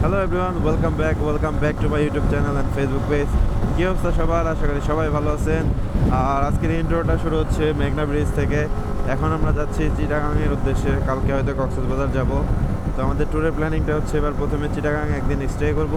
Hello everyone, welcome back to my YouTube channel and Facebook page. কী অবস্থা সবার? আশা করি সবাই ভালো আছেন। আর আজকের ইন্ট্রোটা শুরু হচ্ছে মেঘনা ব্রিজ থেকে। এখন আমরা যাচ্ছি চিটাগাংয়ের উদ্দেশ্যে। কালকে হয়তো কক্সবাজার যাব। তো আমাদের ট্যুরের প্ল্যানিংটা হচ্ছে এবার প্রথমে চিটাগাং একদিন স্টে করব,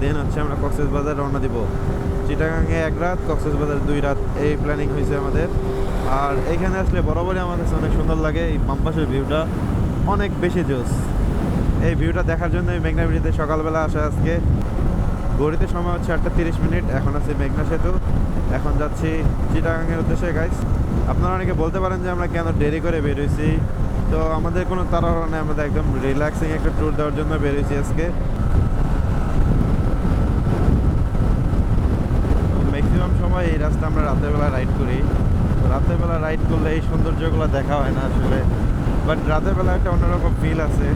দেন হচ্ছে আমরা কক্সবাজার রওনা দিব। চিটাগাংয়ে 1 রাত, কক্সবাজার 2 রাত, এই প্ল্যানিং হয়েছে আমাদের। আর এইখানে আসলে বরাবরই আমার কাছে অনেক সুন্দর লাগে। এই বামপাশের ভিউটা অনেক বেশি জোস। এই ভিউটা দেখার জন্য মেঘনা ব্রিজে সকালবেলা আসা আজকে। ঘড়িতে সময় হচ্ছে 8:30। এখন আছে মেঘনা সেতু। এখন যাচ্ছি চিটাগাংয়ের উদ্দেশ্যে গাইস। আপনারা অনেকে বলতে পারেন যে আমরা কেন দেরি করে বেরোইছি। তো আমাদের কোনো তাড়াহুড়ো নেই, আমাদের একদম রিল্যাক্সিং একটা ট্যুর দেওয়ার জন্য বেরোইছি আজকে। ম্যাক্সিমাম সময় এই রাস্তা আমরা রাতের বেলা রাইড করি। তো রাতের বেলা রাইড করলে এই সৌন্দর্যগুলো দেখা হয় না আসলে, বাট রাতের বেলা একটা অন্যরকম ফিল আছে।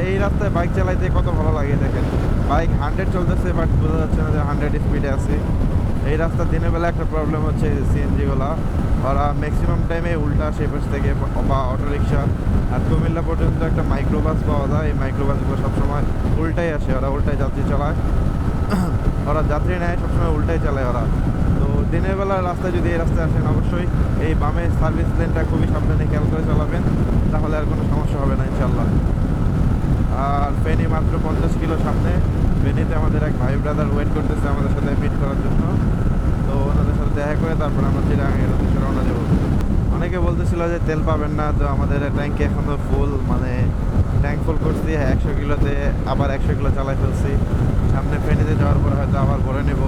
এই রাস্তায় বাইক চালাইতে কত ভালো লাগে দেখেন। বাইক 100 চলতেছে, বাট বোঝা যাচ্ছে না যে 100 স্পিডে আছে। এই রাস্তা দিনের বেলা একটা প্রবলেম হচ্ছে সিএনজিগুলা, ওরা ম্যাক্সিমাম টাইমে উল্টা আসে পাশ থেকে বা অটোরিকশা। আর কুমিল্লা পর্যন্ত একটা মাইক্রোবাস পাওয়া যায়, এই মাইক্রোবাসগুলো সবসময় উল্টাই আসে, ওরা উল্টাই যাত্রী চালায়। ওরা যাত্রী নেয় সবসময় উল্টাই চালায় ওরা। তো দিনের বেলা রাস্তায় যদি এই রাস্তায় আসেন, অবশ্যই এই বামে সার্ভিস লেনটা খুবই সাবধানে খেয়াল করে চালাবেন, তাহলে আর কোনো সমস্যা হবে না ইনশাল্লাহ। আর ফেনী মাত্র 50 কিলো সামনে। ফেনীতে আমাদের এক ভাই ব্রাদার ওয়েট করতেছে আমাদের সাথে মিট করার জন্য। তো ওনাদের সাথে দেখা করে তারপরে আমরা চিটাগাংয়ের উদ্দেশ্যে রওনা দেবো। অনেকে বলতেছিল যে তেল পাবেন না, তো আমাদের ট্যাঙ্কে এখনও ফুল, মানে ট্যাঙ্ক ফুল করছি 100 কিলোতে, আবার 100 কিলো চালাই ফেলছি। সামনে ফেনীতে যাওয়ার পরে হয়তো আবার ভরে নেব।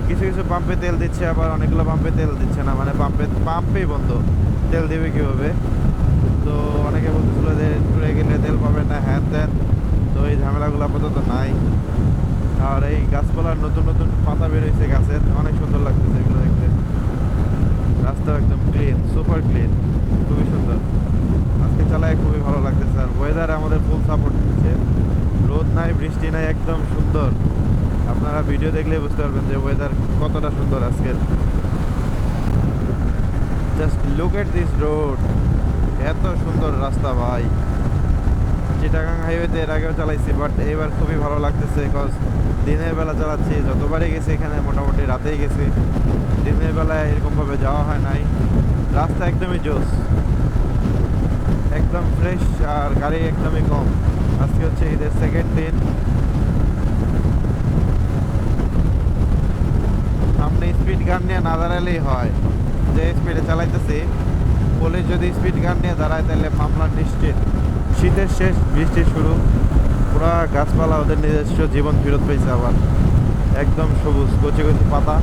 কিছু কিছু পাম্পে তেল দিচ্ছে, আবার অনেকগুলো পাম্পে তেল দিচ্ছে না, মানে পাম্পেই বন্ধ, তেল দেবে কীভাবে। তো অনেকে বলতেছিল যে ট্যুরে গেলে তেল পাবেন না, হ্যান ত্যান। তো এই ঝামেলাগুলো আপাতত নাই। আর এই গাছপালার নতুন নতুন পাতা বেরোয়েছে গাছের, অনেক সুন্দর লাগতেছে এগুলো দেখতে। রাস্তা একদম ক্লিন, সুপার ক্লিন, খুবই সুন্দর। আজকে চালায় খুবই ভালো লাগতেছে। আর ওয়েদার আমাদের ফুল সাপোর্ট দিচ্ছে, রোদ নাই বৃষ্টি নাই, একদম সুন্দর। আপনারা ভিডিও দেখলে বুঝতে পারবেন যে ওয়েদার কতটা সুন্দর আজকের। Just look at this road, এত সুন্দর রাস্তা ভাই। চিটাগাং হাইওয়েতে এর আগেও চালাইছি, বাট এবার খুবই ভালো লাগতেছে, বিকজ দিনের বেলা চালাচ্ছি। যতবারই গেছি এখানে মোটামুটি রাতেই গেছি, দিনের বেলায় এরকমভাবে যাওয়া হয় নাই। রাস্তা একদমই জোস, একদম ফ্রেশ, আর গাড়ি একদমই কম। আজকে হচ্ছে ঈদের সেকেন্ড দিন। সামনে স্পিড গান নিয়ে না দাঁড়ালেই হয়, যে স্পিডে চালাইতেছি। পুলিশ যদি স্পিড গান নিয়ে দাঁড়ায় তাহলে মামলা নিশ্চিত। শীতের শেষ, বৃষ্টির শুরু, পুরা গাছপালা ওদের নিজস্ব জীবন ফেরত পেয়েছে আবার। একদম সবুজ, কচি কচি পাতা,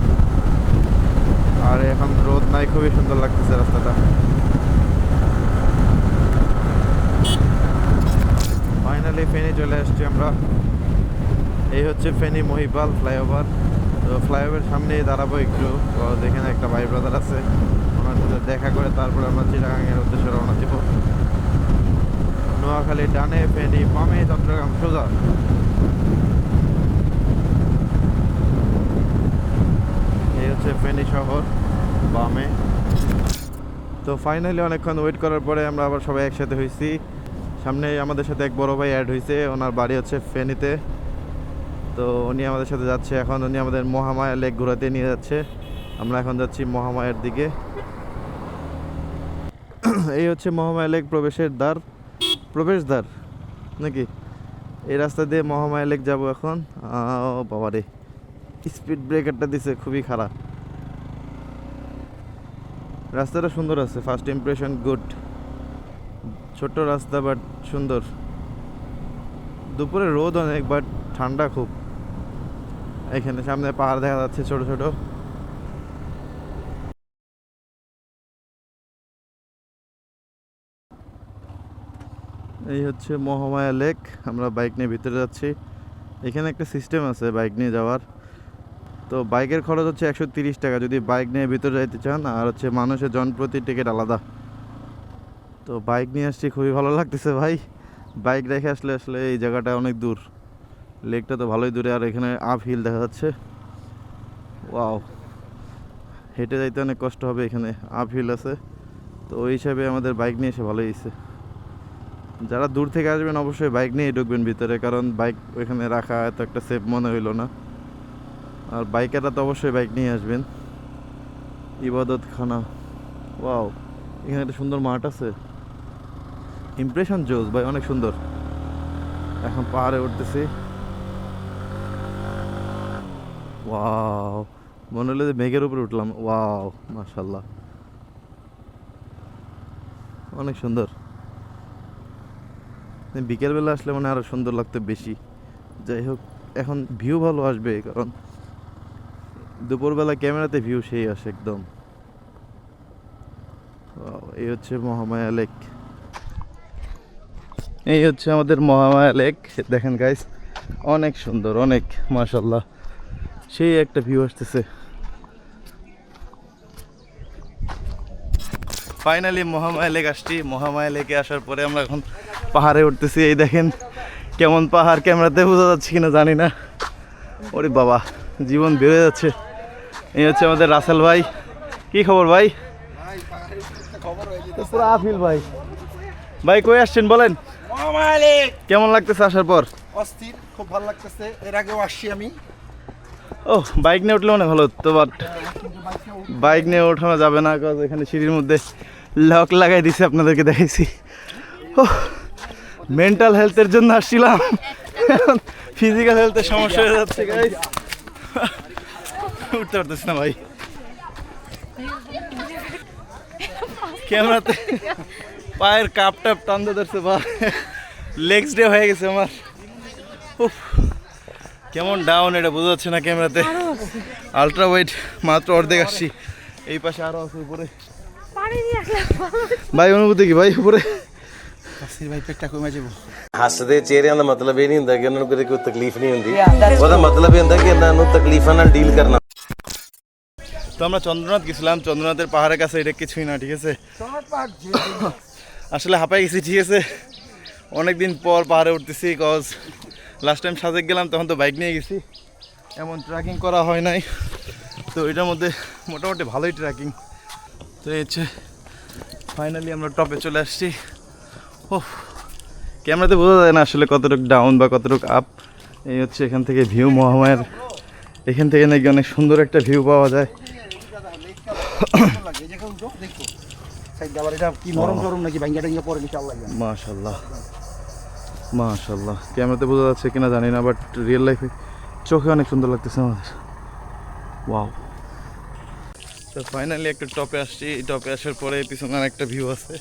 আর এখন রোদ নাই, খুবই সুন্দর লাগতেছে রাস্তাটা। ফাইনালি ফেনী চলে আসছি আমরা। এই হচ্ছে ফেনী মহিপাল ফ্লাইওভার। তো ফ্লাইওভারের সামনেই দাঁড়াবো একটু। তো দেখেন একটা ভাই ব্রাদার আছে, ওনার সাথে দেখা করে তারপরে আমরা চিটাগাংয়ের উদ্দেশ্যে রওনা দিব। নোয়াখালী ডানে, ফেনী বামে, চট্টগ্রাম সোজা। এই হচ্ছে ফেনী শহর বামে। তো ফাইনালি অনেকক্ষণ ওয়েট করার পরে আমরা আবার সবাই একসাথে হয়েছি। সামনে আমাদের সাথে এক বড় ভাই অ্যাড হয়েছে, ওনার বাড়ি হচ্ছে ফেনীতে। তো উনি আমাদের সাথে যাচ্ছে। এখন উনি আমাদের মহামায়া লেক ঘোরাতে নিয়ে যাচ্ছে। আমরা এখন যাচ্ছি মহামায়ার দিকে। এই হচ্ছে মহামায়া লেক প্রবেশদ্বার নাকি? এই রাস্তা দিয়ে মহামায়া লেক যাবো এখন। বাবারে, স্পিড ব্রেকারটা দিছে খুবই খারাপ। রাস্তাটা সুন্দর আছে, ফার্স্ট ইমপ্রেশন গুড। ছোট্ট রাস্তা বাট সুন্দর। দুপুরে রোদ অনেক, বাট ঠান্ডা খুব। এখানে সামনে পাহাড় দেখা যাচ্ছে ছোট ছোট। এই হচ্ছে মহামায়া লেক। আমরা বাইক নিয়ে ভিতরে যাচ্ছি। এখানে একটা সিস্টেম আছে বাইক নিয়ে যাওয়ার। তো বাইকের খরচ হচ্ছে 130 টাকা যদি বাইক নিয়ে ভিতরে যাইতে চান, আর হচ্ছে মানুষের জনপ্রতি টিকিট আলাদা। তো বাইক নিয়ে আসছি, খুবই ভালো লাগতেছে ভাই। বাইক রেখে আসলে আসলে এই জায়গাটা অনেক দূর, লেকটা তো ভালোই দূরে, আর এখানে আপ হিল দেখা যাচ্ছে। ওয়াও, হেঁটে যাইতে অনেক কষ্ট হবে, এখানে আপ হিল আছে। তো ওই হিসাবে আমাদের বাইক নিয়ে এসে ভালোই হয়েছে। যারা দূর থেকে আসবেন অবশ্যই বাইক নিয়ে ঢুকবেন ভিতরে, কারণ বাইক ওইখানে রাখা এত একটা সেফ মনে হইলো না। আর বাইকেরা তো অবশ্যই বাইক নিয়ে আসবেন। ইবাদতখানা, ওয়াও, এখানে একটা সুন্দর মাঠ আছে। ইমপ্রেশন জোস ভাই, অনেক সুন্দর। এখন পাহাড়ে উঠতেছি, ওয়াও, মনে হলো যে মেঘের উপরে উঠলাম। ওয়াও, মাশাআল্লাহ, অনেক সুন্দর। বিকেলবেলা আসলে মানে আরো সুন্দর লাগতো বেশি। যাই হোক, এখন ভিউ ভালো আসবে, কারণ দুপুরবেলা ক্যামেরাতে ভিউ সেই আসে একদম। এই হচ্ছে মহামায়া লেক, এই হচ্ছে আমাদের মহামায়া লেক। দেখেন গাইস, অনেক সুন্দর, অনেক মাশাআল্লাহ, সেই একটা ভিউ আসতেছে। ফাইনালি মহামায়া লেক আসছি। মহামায়া লেকে আসার পরে আমরা এখন পাহাড়ে উঠতেছি। এই দেখেন কেমন পাহাড়, ক্যামেরাতে বোঝা যাচ্ছে কিনা জানি না। ওরে বাবা, জীবন বেড়ে যাচ্ছে। এই হচ্ছে আমাদের রাসেল ভাই। কি খবর ভাই? পুরো আফিল ভাই। ভাই কই আসছেন বলেন? কেমন লাগতেছে আসার পর? অস্থির, খুব ভালো লাগতেছে। এর আগেও আসছি আমি। ও, বাইক নিয়ে উঠলে মনে ভালো হতো, বাট বাইক নিয়ে ওঠানো যাবে না, কারণ এখানে সিঁড়ির মধ্যে লক লাগাই দিছে, আপনাদেরকে দেখাইছি। ও, মেন্টাল হেলথের জন্য আসছিলাম, ফিজিক্যাল হেলথের সমস্যা হয়ে যাচ্ছে গাইস। উঠতে পারতেছি না ভাই, ক্যামেরাতে পায়ের কাপ টাপ টানতে ধরছে, বা লেগস ডে হয়ে গেছে আমার। উফ, কেমন ডাউন এটা বোঝা যাচ্ছে না ক্যামেরাতে। আলট্রা ওয়াইড মাত্র অর্ধেক আসছি। এই পাশে আরো আছে উপরে। ভাই অনুভূতি কি ভাই উপরে? भाई पेटा कोई मैं ਹੱਸਦੇ ਚਿਹਰਿਆਂ ਦਾ ਮਤਲਬ ਇਹ ਨਹੀਂ ਹੁੰਦਾ ਕਿ ਉਹਨਾਂ ਨੂੰ ਕਦੇ ਕੋਈ ਤਕਲੀਫ ਨਹੀਂ ਹੁੰਦੀ। ਉਹਦਾ ਮਤਲਬ ਇਹ ਹੁੰਦਾ ਕਿ ਇਹਨਾਂ ਨੂੰ ਤਕਲੀਫਾਂ ਨਾਲ ਡੀਲ ਕਰਨਾ। তো আমরা চন্দ্রনাথ গেছিলাম, চন্দ্রনাথের পাহাড়ের কাছে, এটা কিছুই না, ঠিক আছে। আসলে হাঁপাই গেছি, ঠিক আছে। অনেকদিন পর পাহাড়ে উঠতেছি, কজ লাস্ট টাইম সাজেক গেলাম তখন তো বাইক নিয়ে গেছি, এমন ট্রেকিং করা হয় নাই। তো এটার মধ্যে মোটামুটি ভালোই ট্রেকিং। তো এই হচ্ছে ফাইনালি আমরা টপে চলে আসছি। ও, ক্যামেরাতে বোঝা যায় না আসলে কতটুকু ডাউন বা কতটুকু আপ। এই হচ্ছে এখান থেকে ভিউ মহামায়ার। এখান থেকে নাকি অনেক সুন্দর একটা ভিউ পাওয়া যায়। মাশাআল্লাহ, মাশাআল্লাহ, ক্যামেরাতে বোঝা যাচ্ছে কিনা জানি না, বাট রিয়েল লাইফে চোখে অনেক সুন্দর লাগতেছে আমাদের। ওয়াও। তো ফাইনালি একটা টপে আসছি। এই টপে আসার পরে পিছনে একটা ভিউ আছে,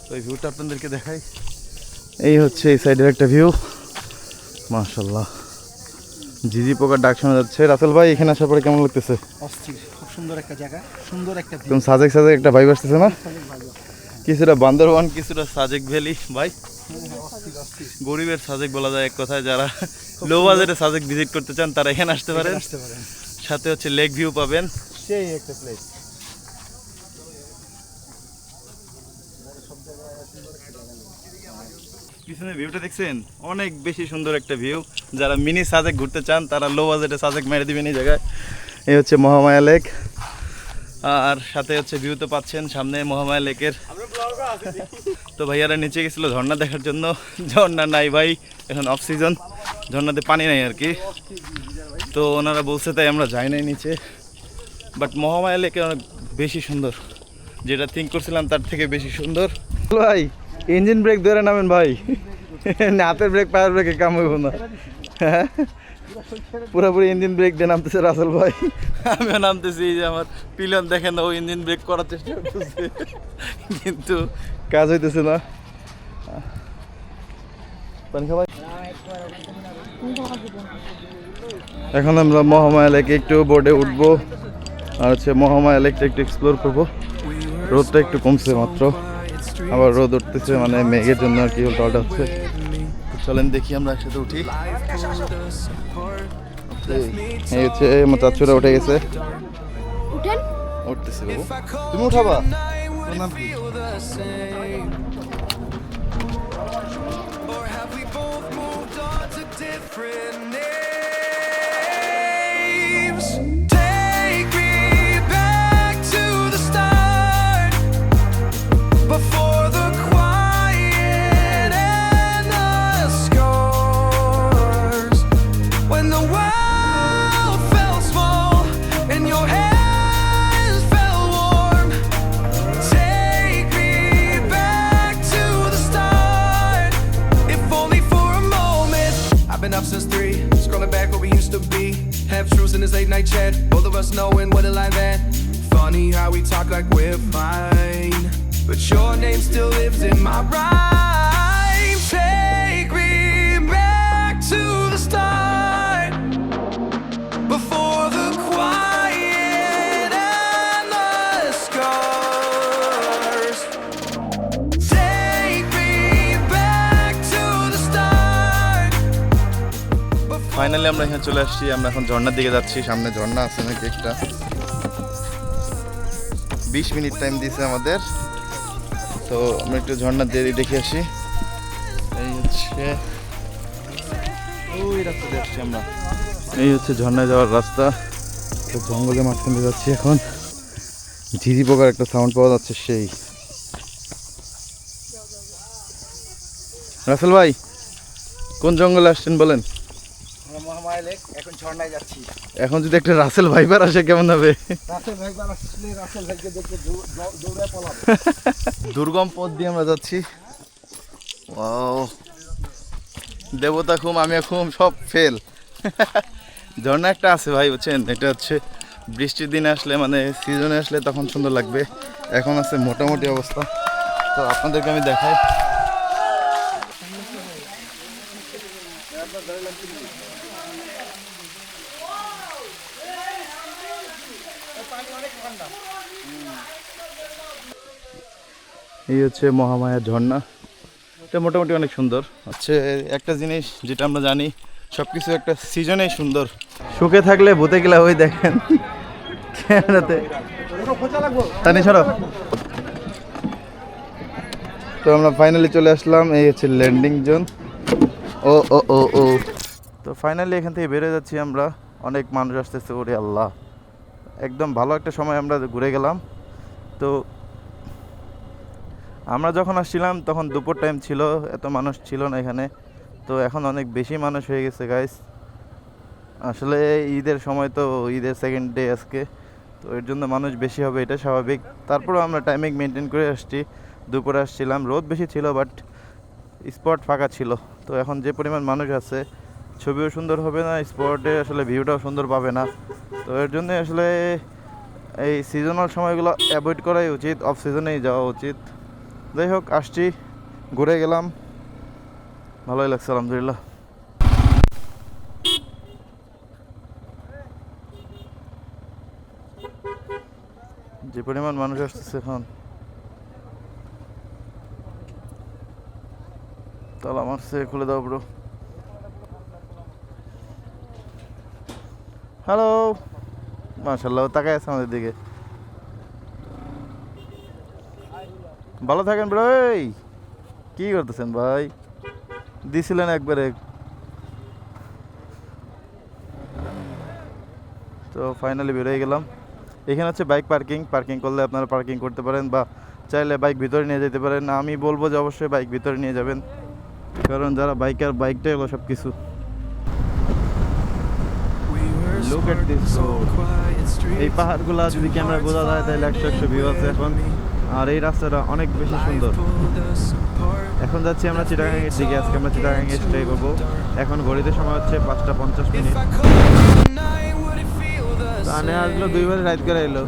তো এই ভিউটা আপনাদেরকে দেখাই। এই হচ্ছে এই সাইডের একটা ভিউ, মাশাআল্লাহ, ঝিঝি পোকার ডাক শোনা যাচ্ছে। রাসেল ভাই, এখানে আসার পরে কেমন লাগতেছে? অস্থির, খুব সুন্দর একটা জায়গা, সুন্দর একটা ভিউ। তুমি সাজেক সাজেক একটা ভাইব আসতেছে না? কিছুটা বান্দরবান, কিছুটা সাজেক ভ্যালি। ভাই গরিবের সাজেক বলা যায় এক কথায়। যারা লো বাজেটে সাজেক ভিজিট করতে চান তারা এখানে আসতে পারেন। সাথে হচ্ছে লেক ভিউ পাবেন, সেই একটা প্লেস। পিছনে ভিউটা দেখছেন? অনেক বেশি সুন্দর একটা ভিউ। যারা মিনি সাজেক ঘুরতে চান তারা লো বাজেটে সাজেক মেরে দিবেন এই জায়গায়। এই হচ্ছে মহামায়া লেক, আর সাথে হচ্ছে ভিউ তো পাচ্ছেন সামনে মহামায়া লেকের। তো ভাইয়ারা নিচে গেছিল ঝর্ণা দেখার জন্য, ঝর্ণা নাই ভাই, এখন অফ সিজন, ঝর্ণাতে পানি নাই আর কি। তো ওনারা বলছে তাই আমরা যাই নাই নিচে। বাট মহামায়া লেকে অনেক বেশি সুন্দর, যেটা থিঙ্ক করছিলাম তার থেকে বেশি সুন্দর। ভাই ইঞ্জিন ব্রেক ধরে নামেন ভাই, হাতের ব্রেক পায়ের ব্রেকে কাম হইব না। হ্যাঁ, পুরোপুরি ইঞ্জিন ব্রেক দিয়ে নামতেছে রাসেল ভাই, আমিও নামতেছি। যে আমার পিলন দেখেন, ও ইঞ্জিন ব্রেক করার চেষ্টা করতেছে কিন্তু কাজ হইতেছে না। এখন আমরা মহামায়া লেকে একটু বোর্ডে উঠবো, আর হচ্ছে মহামায়া লেকটা একটু এক্সপ্লোর করবো। রোদটা একটু কমছে মাত্র, আবার রোদ উঠতেছে, মানে মেঘের জন্য আর কি উল্টা হচ্ছে। চলেন দেখি আমরা একসাথে উঠি। এই হচ্ছে আমার চাচুরা উঠে গেছে, উঠতেছি। বাবু তুমি উঠাবা? been up since 3, scrolling back where we used to be. Half truths in this late night chat, both of us knowing what a lie that. Funny how we talk like we're fine, but your name still lives in my rhyme. Take me back to the start, before the quiet and the scars. Take me back to the start. Finally আমরা এখানে চলে আসছি। আমরা এখন ঝর্ণার দিকে যাচ্ছি। সামনে ঝর্ণা আছে নাকি একটা। 20 মিনিট টাইম দিয়েছে আমাদের, তো আমরা একটু ঝর্ণার দেরি দেখে আসি। এই হচ্ছে ওই রাস্তা দিয়ে আসছি আমরা। এই হচ্ছে ঝর্ণায় যাওয়ার রাস্তা। তো জঙ্গলের মাঝখানে যাচ্ছি এখন। ঝিরি পোকার একটা সাউন্ড পাওয়া যাচ্ছে সেই। রাসেল ভাই কোন জঙ্গলে আসছেন বলেন? আমরা মহামায়া লেক, এখন ঝর্ণায় যাচ্ছি। এখন যদি একটা রাসেল ভাইবার আসে কেমন হবে? রাসেল ভাই আসলে রাসেল ভাইকে দেখে দৌড়ে পলাম। দুর্গম পথ দিয়ে আমরা যাচ্ছি। ওয়াও, দেবতা খুম, আমি খুম, সব ফেল। ঝর্ণা একটা আছে ভাই, বুঝছেন? এটা হচ্ছে বৃষ্টির দিনে আসলে, মানে সিজনে আসলে তখন সুন্দর লাগবে। এখন আছে মোটামুটি অবস্থা, তো আপনাদেরকে আমি দেখাই। এই হচ্ছে মহামায়া ঝর্ণা। এটা মোটামুটি অনেক সুন্দর। হচ্ছে একটা জিনিস যেটা আমরা জানি, সব কিছু একটা সিজনেই সুন্দর। শুকে থাকলে ভূতে গেলা ওই দেখেন ক্যামেরাতে টানি ছাড়ো। তো আমরা ফাইনালি চলে আসলাম। এই হচ্ছে ল্যান্ডিং জোন। ও ও ও ও তো ফাইনালি এখান থেকে বেরোয় যাচ্ছি আমরা। অনেক মানুষ আসতেছে, ওরে আল্লাহ, একদম ভালো একটা সময় আমরা ঘুরে গেলাম। তো আমরা যখন আসছিলাম তখন দুপুর টাইম ছিল, এত মানুষ ছিল না এখানে। তো এখন অনেক বেশি মানুষ হয়ে গেছে গাইস। আসলে ঈদের সময়, তো ঈদের সেকেন্ড ডে আজকে, তো এর জন্য মানুষ বেশি হবে, এটা স্বাভাবিক। তারপরেও আমরা টাইমিং মেনটেন করে আসছি। দুপুরে আসছিলাম, রোদ বেশি ছিল, বাট স্পট ফাঁকা ছিল। তো এখন যে পরিমাণ মানুষ আছে, ছবিও সুন্দর হবে না, স্পটে আসলে ভিউটাও সুন্দর পাবে না। তো এর জন্য আসলে এই সিজনাল সময়গুলো অ্যাভয়েড করাই উচিত, অফ সিজনেই যাওয়া উচিত। যাই হোক, আসছি, ঘুরে গেলাম, ভালোই লাগছে আলহামদুলিল্লাহ। যে পরিমাণ মানুষ আসতেছে এখন, তাহলে আমার সে খুলে দাও ব্রো। হ্যালো, মাশাআল্লাহ, তাকায় আছে আমাদের দিকে। ভালো থাকেন ব্রো। এই কি করতেছেন ভাই? দিছিলেন একবারে। তো ফাইনালি বেরোয় গেলাম। এখানে হচ্ছে বাইক পার্কিং করলে আপনারা পার্কিং করতে পারেন, বা চাইলে বাইক ভিতরে নিয়ে যেতে পারেন। আমি বলবো যে অবশ্যই বাইক ভিতরে নিয়ে যাবেন, কারণ যারা বাইকার, বাইকটাই হলো সব কিছু। Look at this road. এই পাহাড়গুলা যদি ক্যামেরা বোঝা যায় তাহলে 100 ভিউ আছে এখন। আর এই রাস্তাটা অনেক বেশি সুন্দর। এখন যাচ্ছি আমরা চিটাগাংয়ের দিকে। আজকে আমরা চিটাগাংয়ে স্টে করবো। এখন ঘড়িতে সময় হচ্ছে 5:50 মিনিট। তানে আসলো 2 বারে রাইড করে এলো।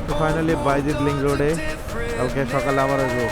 তো ফাইনালি বাইজিৎ লিংক রোডে, কালকে সকালে আবার আসবো।